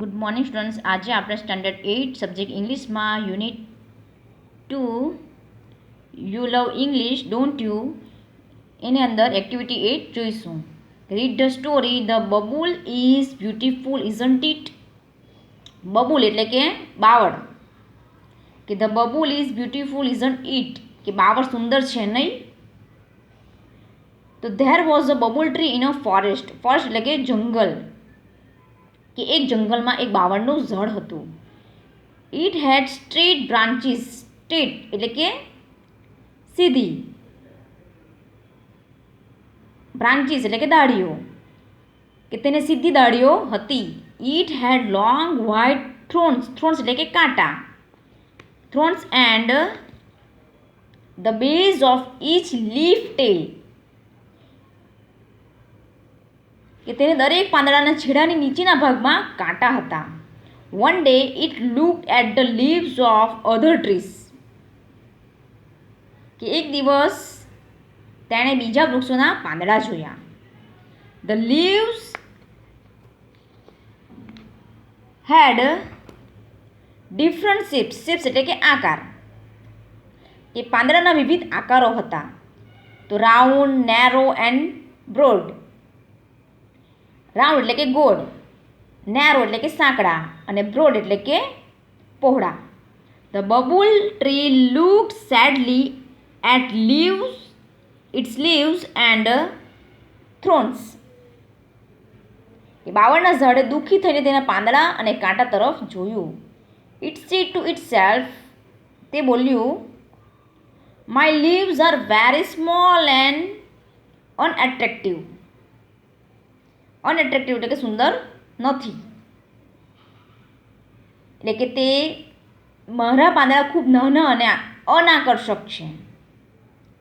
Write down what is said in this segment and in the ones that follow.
Good morning students. આજે આપણે standard 8 subject ઇંગ્લિશમાં unit 2 you love English don't you એની અંદર એક્ટિવિટી 8 જોઈશું. Read the story the babul is beautiful isn't it. બબુલ એટલે કે બાવળ, કે the babul is beautiful isn't it, કે બાવળ સુંદર છે નહીં. તો there was a babul tree in a forest. Forest એટલે કે જંગલ, કે એક જંગલમાં એક બાવળનું ઝાડ હતું. It had straight branches. Straight એટલે કે સીધી, બ્રાન્ચીસ એટલે કે દાળીઓ, કે તેને સીધી દાળીઓ હતી. It had long white thorns. Thorns એટલે કે કાંટા. Thorns and the base of each leaf tail, કે તેને દરેક પાંદડાના છેડાની નીચેના ભાગમાં કાંટા હતા. One day it looked at the leaves of other trees, કે એક દિવસ તેણે બીજા વૃક્ષોના પાંદડા જોયા. The leaves had different shapes. Shapes એટલે કે આકાર, કે પાંદડાના વિવિધ આકારો હતા. તો round, narrow and broad. Round એટલે કે ગોળ, નેરો એટલે કે સાંકડા, અને બ્રોડ એટલે કે પહોળા. The babul tree looked sadly at its leaves and thorns. એ બાવળના ઝાડે દુઃખી થઈને તેના પાંદડા અને કાંટા તરફ જોયું. It said to itself. તે બોલ્યું, my leaves are very small and unattractive. Unattractive એટલે કે સુંદર નથી, એટલે કે તે મારા પાંદડા ખૂબ નાના અને અનાકર્ષક છે.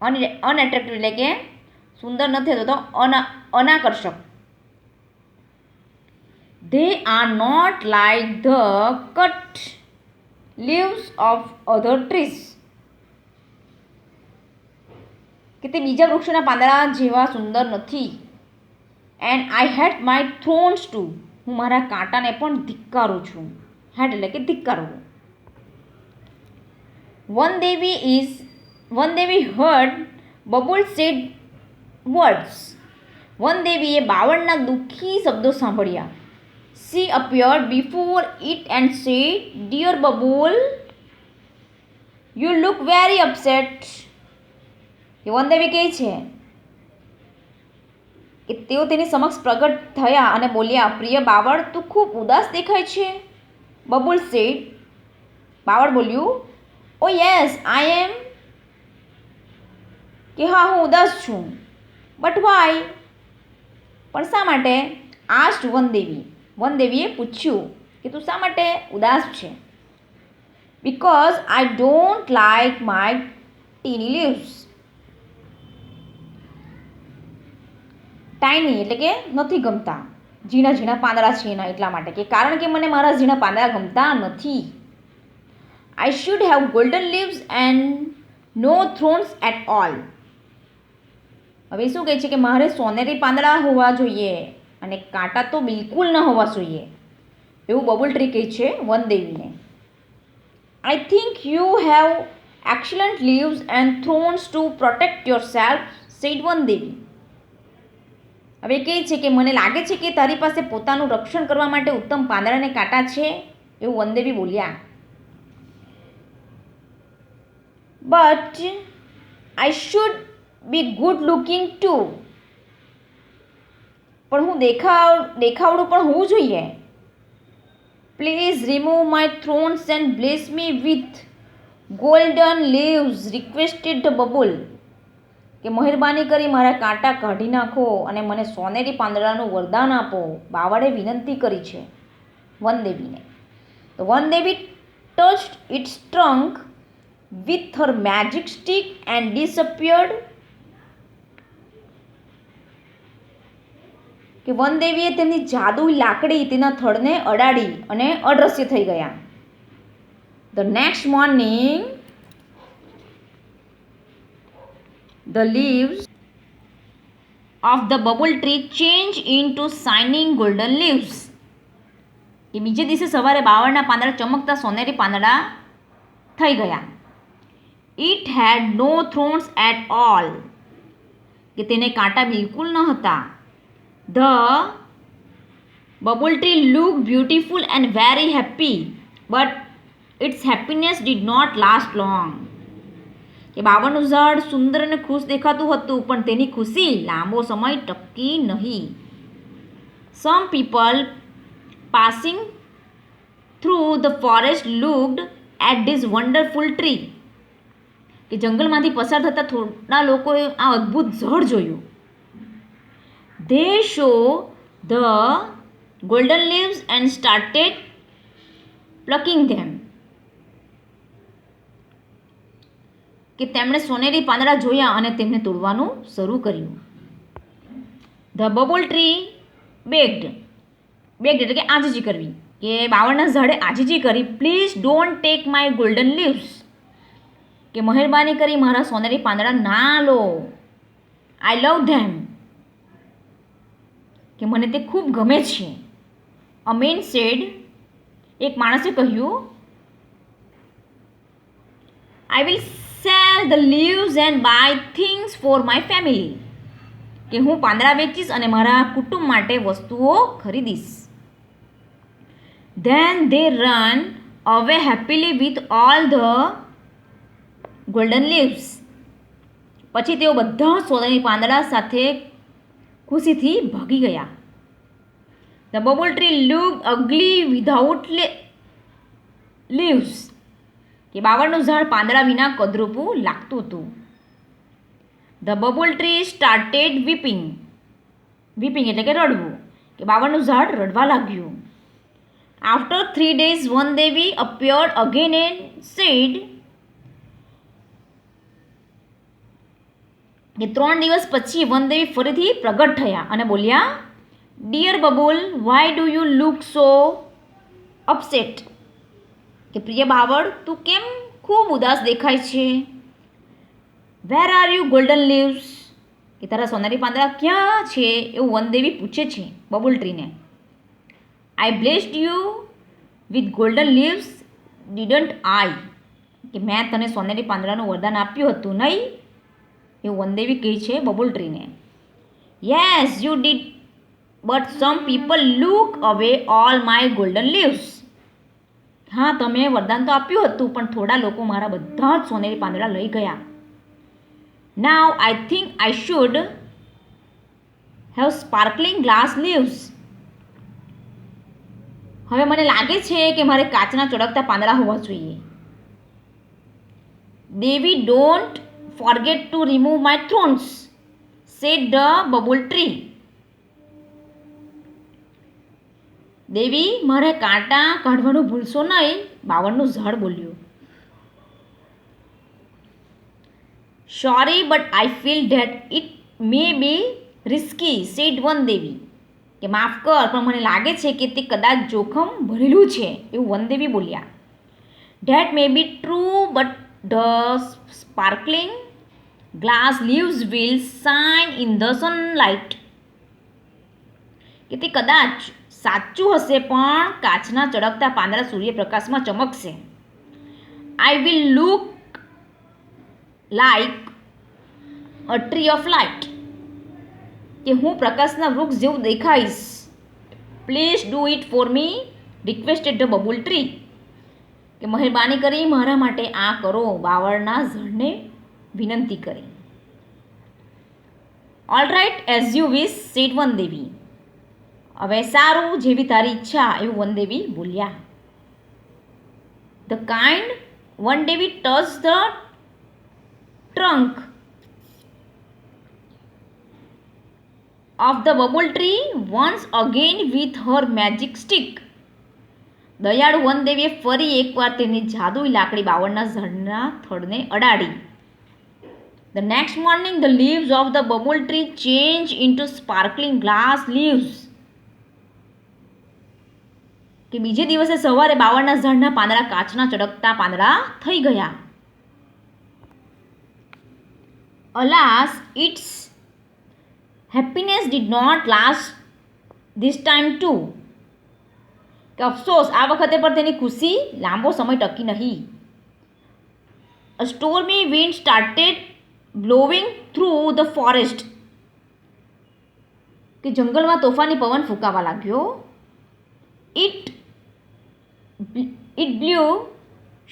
અનએટ્રેક્ટિવ એટલે કે સુંદર નથી તો અનાકર્ષક. They are not like the cut leaves of other trees, કે તે બીજા વૃક્ષોના પાંદડા જેવા સુંદર નથી. And I hate my thorns too. હું મારા કાંટાને પણ ધિક્કારું છું. હેટ એટલે કે ધિક્કારવું. Van Devi heard babul sad words. વન દેવીએ બાવળના દુઃખી શબ્દો સાંભળ્યા. She appeared before it and said, dear babul, you look very upset. એ વનદેવી કહે છે કે તેઓ તેની સમક્ષ પ્રગટ થયા અને બોલ્યા, પ્રિય બાવળ, તું ખૂબ ઉદાસ દેખાય છે. બબુલ સેડ. બાવળ બોલ્યું, ઓ યસ આઈ એમ, કે હા હું ઉદાસ છું. બટ વાય, પણ શા માટે? આસ્ક્ડ વનદેવી. વનદેવીએ પૂછ્યું કે તું શા માટે ઉદાસ છે? Because I don't like my tiny leaves. Tiny એટલે કે નથી ગમતા, ઝીણા ઝીણા પાંદડા છે એના, એટલા માટે, કે કારણ કે મને મારા ઝીણા પાંદડા ગમતા નથી. I should have golden leaves and no thorns at all. હવે શું કહે છે કે મારે સોનેરી પાંદડા હોવા જોઈએ અને કાંટા તો બિલકુલ ન હોવા જોઈએ, એવું બબુલ ટ્રી કહે છે વનદેવીને. I think you have excellent leaves and thorns to protect yourself, said Vandevi. હવે કહે છે કે મને લાગે છે કે તારી પાસે પોતાનું રક્ષણ કરવા માટે ઉત્તમ પાંદડા અને કાંટા છે, એવું વનદેવી બોલ્યા. But I should be good looking to. પણ હું દેખાવડું પણ હોવું જોઈએ. Please remove my thrones and bless me with golden leaves, requested the babul. કે મહેરબાની કરી મારા કાંટા કાઢી નાખો અને મને સોનેરી પાંદડાનું વરદાન આપો, બાવળે વિનંતી કરી છે વનદેવીને. તો Vandevi touched its trunk with her magic stick and disappeared. કે વનદેવીએ તેમની જાદુઈ લાકડી તેના થડને અડાડી અને અદૃશ્ય થઈ ગયા. The next morning the leaves of the bubble tree change into shining golden leaves. કે બીજે દિવસે સવારે બાવળના પાંદડા ચમકતા સોનેરી પાંદડા થઈ ગયા. It had no thorns at all, કે તેને કાંટા બિલકુલ ન હતા. The babul tree look beautiful and very happy, but its happiness did not last long, કે બાવળનું ઝાડ સુંદર અને ખુશ દેખાતું હતું, પણ તેની ખુશી લાંબો સમય ટકી નહીં. Some people passing through the forest looked at this wonderful tree, કે જંગલમાંથી પસાર થતા થોડા લોકોએ આ અદ્ભુત ઝાડ જોયું. They saw the golden leaves and started plucking them, કે તેમણે સોનેરી પાંદડા જોયા અને તેમને તોડવાનું શરૂ કર્યું. ધ બબલ ટ્રી બેગ્ડ એટલે કે આજીજી કરવી, કે બાવળના ઝાડે આજીજી કરી. Please don't take my golden leaves, કે મહેરબાની કરી મારા સોનેરી પાંદડા ના લો. આઈ લવ ધેમ, કે મને તે ખૂબ ગમે છે. અ મેન સેડ, એક માણસે કહ્યું, I will sell the leaves and buy things for my family, કે હું પાંદડા વેચીશ અને મારા કુટુંબ માટે વસ્તુઓ ખરીદીશ. Then they run away happily with all the golden leaves, પછી તેઓ બધા સોનેરી પાંદડા સાથે ખુશીથી ભાગી ગયા. The babul tree look ugly without leaves, કે બાવળનું ઝાડ પાંદડા વિના કદરૂપું લાગતું હતું. The babul tree started weeping એટલે કે રડવું, કે બાવળનું ઝાડ રડવા લાગ્યું. After 3 days one Devi appeared again and said, કે 3 દિવસ પછી વનદેવી ફરીથી પ્રગટ થયા અને બોલ્યા, dear babul, why do you look so upset, કે પ્રિય બાવળ, તું કેમ ખૂબ ઉદાસ દેખાય છે. Where are you golden leaves, કે તારા સોનેરી પાંદડા ક્યાં છે, એવું વનદેવી પૂછે છે બબુલ ટ્રીને. I blessed you with golden leaves didn't I, કે મેં તને સોનેરી પાંદડાનું વરદાન આપ્યું હતું નહીં, એવું વનદેવી કહે છે બબુલ ટ્રીને. Yes you did, but some people look away all my golden leaves, હા તમે વરદાન તો આપ્યું હતું, પણ થોડા લોકો મારા બધા જ સોનેરી પાંદડા લઈ ગયા. Now I think I should have sparkling glass leaves, હવે મને લાગે છે કે મારે કાચના ચળકતા પાંદડા હોવા જોઈએ. Devi, don't forget to remove my thorns, said the babul tree, Devi મારે કાંટા કાઢવાનું ભૂલશો નહીં, બાવળનું ઝાડ બોલ્યું. Sorry but I feel that it may be risky, said Van Devi, કે માફ કર પણ મને લાગે છે કે તે કદાચ જોખમ ભરેલું છે, એવું વનદેવી બોલ્યા. That may be true but the sparkling glass leaves will shine in the sunlight, કે તે કદાચ સાચું હશે, પણ કાચના ચળકતા પાંદડા સૂર્યપ્રકાશમાં ચમકશે. I will look like a tree of light, કે હું પ્રકાશના વૃક્ષ જેવું દેખાઈશ. Please do it for me, requested the babul tree, કે મહેરબાની કરી મારા માટે આ કરો, બાવળના ઝાડને વિનંતી કરી. All right as you wish, said Vandevi, હવે સારું જેવી તારી ઈચ્છા, એવું વનદેવી બોલ્યા. The kind Vandevi touch the trunk of the bubble tree once again with her magic stick, દયાળુ વનદેવીએ ફરી એકવાર તેની જાદુઈ લાકડી બાવળના ઝાડના થડને અડાડી. The next morning the leaves of the bubble tree changed into sparkling glass leaves, કે બીજે દિવસે સવારે બાવળના ઝાડના પાંદડા કાચના ચળકતા પાંદડા થઈ ગયા. Alas, its happiness did not last this time too, કે અફસોસ આ વખતે પણ તેની ખુશી લાંબો સમય ટકી નહીં. A stormy wind started blowing through the forest. કે જંગલમાં તોફાની પવન ફૂંકાવા લાગ્યો. It blew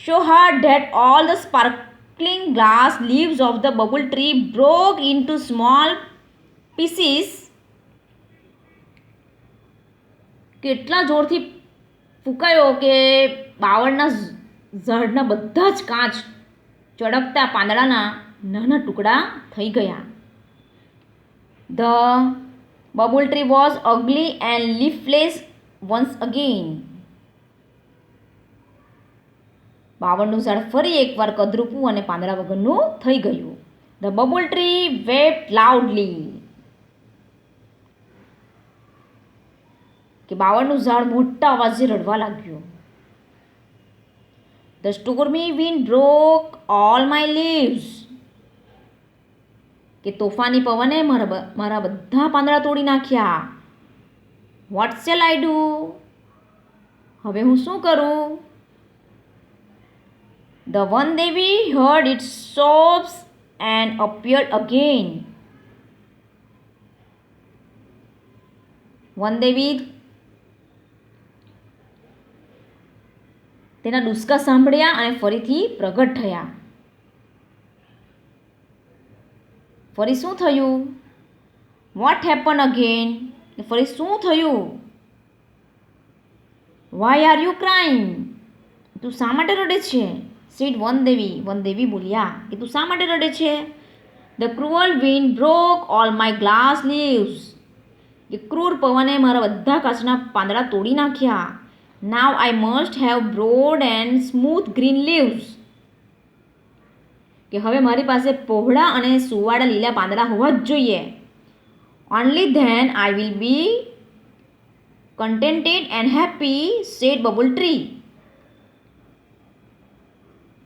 so hard that all the sparkling glass leaves of the bubble tree broke into small pieces. કેટલા જોરથી ફૂંકાયો કે બાવળના ઝાડના બધા જ કાચ ચળકતા પાંદડાના નાના ટુકડા થઈ ગયા. The bubble tree was ugly and leafless once again. બાવળનું ઝાડ ફરી એકવાર કદરૂપું અને પાંદડા વગરનું થઈ ગયું. The bubble tree wept loudly. કે બાવળનું ઝાડ મોટા અવાજે રડવા લાગ્યું. The stormy wind broke all my leaves. કે તોફાની પવને મારા બધા પાંદડા તોડી નાખ્યા. What shall I do? હવે હું શું કરું? The one Devi heard its sobs and appeared again. One Devi તેના ડુસકા સાંભળ્યા અને ફરીથી પ્રગટ થયા. ફરી શું થયું? What happen again? ફરી શું થયું? Why are you crying? તું શા માટે રડે છે? સીડ વનદેવી બોલ્યા કે તું શા માટે રડે છે? The cruel wind broke all my glass leaves. કે ક્રૂર પવને મારા બધા કાચના પાંદડા તોડી નાખ્યા. Now I must have broad and smooth green leaves. કે હવે મારી પાસે પહોળા અને સુવાળા લીલા પાંદડા હોવા જ જોઈએ. Only then I will be contented and happy, said Bubble Tree.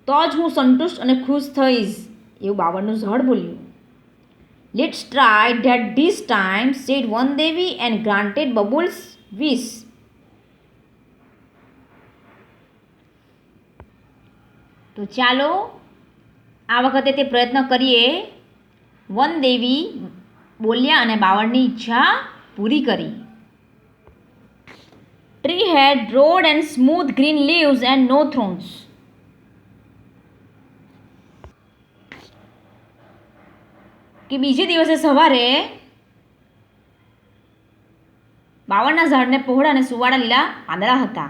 તો જ હું સંતુષ્ટ અને ખુશ થઈશ, એવું બાવળનું ઝાડ બોલ્યું. Let's try that this time, said one Devi and granted Bubble's wish. તો ચાલો આ વખતે તે પ્રયત્ન કરીએ. વન દેવી બોલ્યા અને બાવળની ઈચ્છા પૂરી કરી. Tree had broad and smooth green leaves and no thorns. કે બીજે દિવસે સવારે બાવળના ઝાડને પહોળા અને સુવાળા લીલા પાંદડા હતા.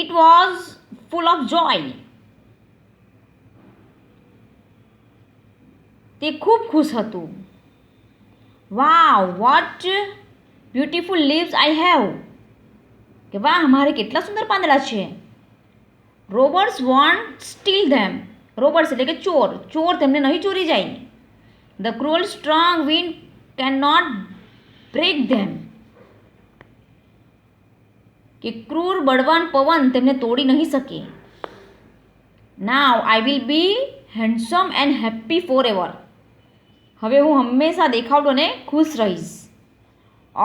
It was full of joy. તે ખૂબ ખુશ હતું. Wow, what beautiful leaves I have. કે વાહ, મારે કેટલા સુંદર પાંદડા છે. Robbers won't steal them. Robbers એટલે કે ચોર તેમને નહીં ચોરી જાય. The cruel strong wind cannot break them. કે ક્રૂર બળવાન પવન તેમને તોડી નહીં શકે. Now I will be handsome and happy forever. હવે હું હંમેશા દેખાવડો અને ખુશ રહીશ.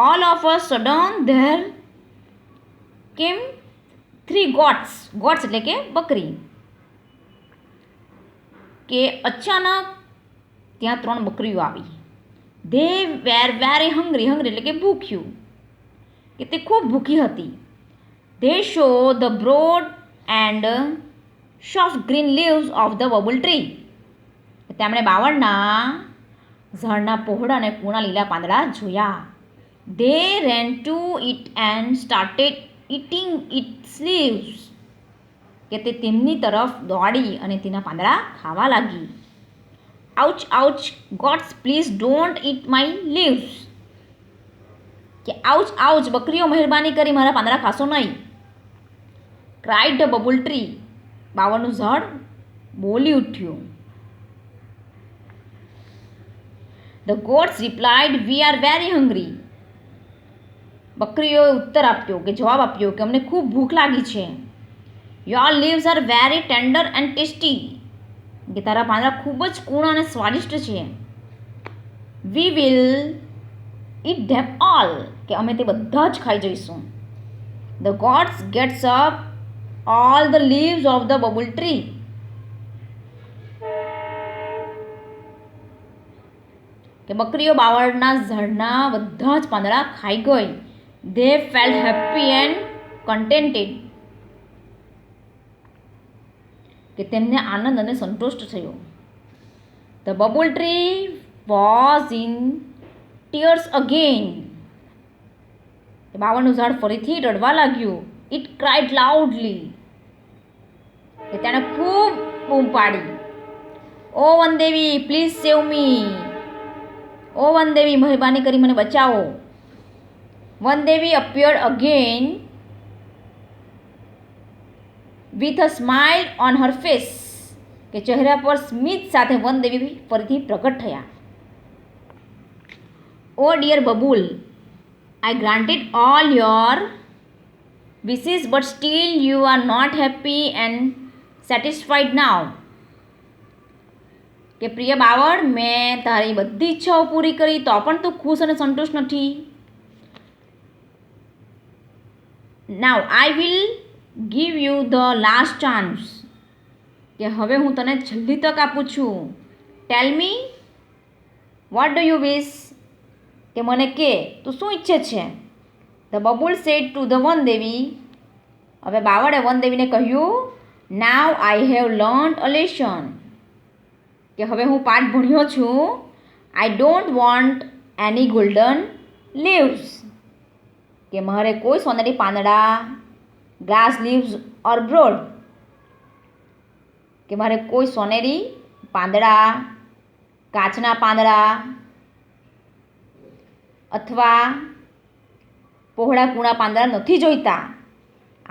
All of a sudden there came 3 goats. Goats એટલે કે બકરી. કે અચાનક ત્યાં 3 બકરીઓ આવી. They were very hungry. એટલે કે ભૂખ્યું. કે તે ખૂબ ભૂખી હતી. They show the broad and soft green leaves of the bubble tree. તેમણે બાવળના ઝાડના પહોળા અને કૂણા લીલા પાંદડા જોયા. They ran to it and started eating its leaves. કે તે તેમની તરફ દોડી અને તેના પાંદડા ખાવા લાગી. Ouch, ouch, gods, please don't eat my leaves. કે આઉચ આઉચ, બકરીઓ મહેરબાની કરી મારા પાંદડા ખાશો નહીં. Cried the bubble tree. બાવળનું ઝાડ બોલી ઉઠ્યું. The goats replied, we are very hungry. બકરીઓએ ઉત્તર આપ્યો કે જવાબ આપ્યો કે અમને ખૂબ ભૂખ લાગી છે. Your leaves are very tender and tasty. કે તારા પાંદડા ખૂબ જ કૂણા અને સ્વાદિષ્ટ છે. We will eat them all, કે અમે તે બધા જ ખાઈ જઈશું. The gods gets up all the leaves of the bubble tree. કે બકરીઓ બાવળના ઝાડના બધા જ પાંદડા ખાઈ ગઈ. They felt happy and contented. કે તેમને આનંદ અને સંતુષ્ટ થયો. The bubble tree was in tears again. બાવળનું ઝાડ ફરીથી રડવા લાગ્યું. It cried loudly. કે તેણે ખૂબ બૂમ પાડી. ઓ વનદેવી પ્લીઝ સેવ મી. ઓ વનદેવી મહેરબાની કરી મને બચાવો. વનદેવી appeared again with a smile on her face. કે ચહેરા પર સ્મિત સાથે વનદેવી ફરીથી પ્રગટ થયા. Oh dear babul, I granted all your wishes but still you are not happy and satisfied now. કે પ્રિય બાવળ, મેં તારી બધી ઈચ્છાઓ પૂરી કરી તો પણ તું ખુશ અને સંતુષ્ટ નથી. Now I will give you the last chance. કે હવે હું તને છેલ્લી તક આપું છું. Tell me what do you wish. કે મને કે તું શું ઈચ્છે છે. The bubble said to the વનદેવી. હવે બાવળે વનદેવીને કહ્યું, Now I have learned a lesson. કે હવે હું પાઠ ભણ્યો છું. I don't want any golden leaves. કે મારે કોઈ સોનેરી પાંદડા, glass leaves or broad. કે મારે કોઈ સોનેરી પાંદડા, કાચના પાંદડા અથવા પહોળા કૂણા પાંદડા નથી જોઈતા.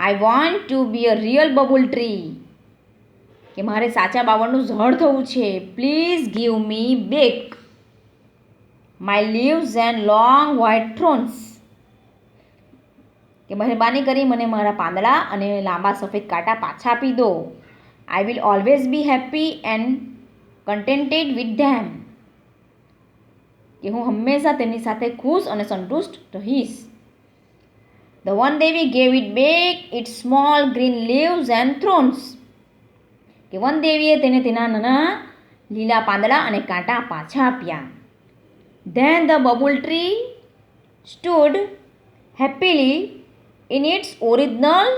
I want to be a real bubble tree. કે મારે સાચા બાવળનું ઝાડ થવું છે. Please give me back my leaves and long white thorns. કે મહેરબાની કરી મને મારા પાંદડા અને લાંબા સફેદ કાંટા પાછા આપી દો. I will always be happy and contented with them. કે હું હંમેશા તેમની સાથે ખુશ અને સંતુષ્ટ રહીશ. The Vandevi gave it back its small green leaves and thorns. કે વનદેવીએ તેને તેના નાના લીલા પાંદડા અને કાંટા પાછા આપ્યા. Then the bubble tree stood happily in its original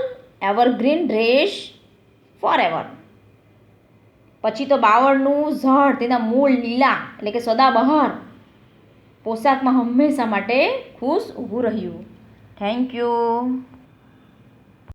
evergreen dress forever. પછી તો બાવળનું ઝાડ તેના મૂળ લીલા એટલે કે સદાબહાર પોશાકમાં હંમેશા માટે ખુશ ઊભું રહ્યું. Thank you.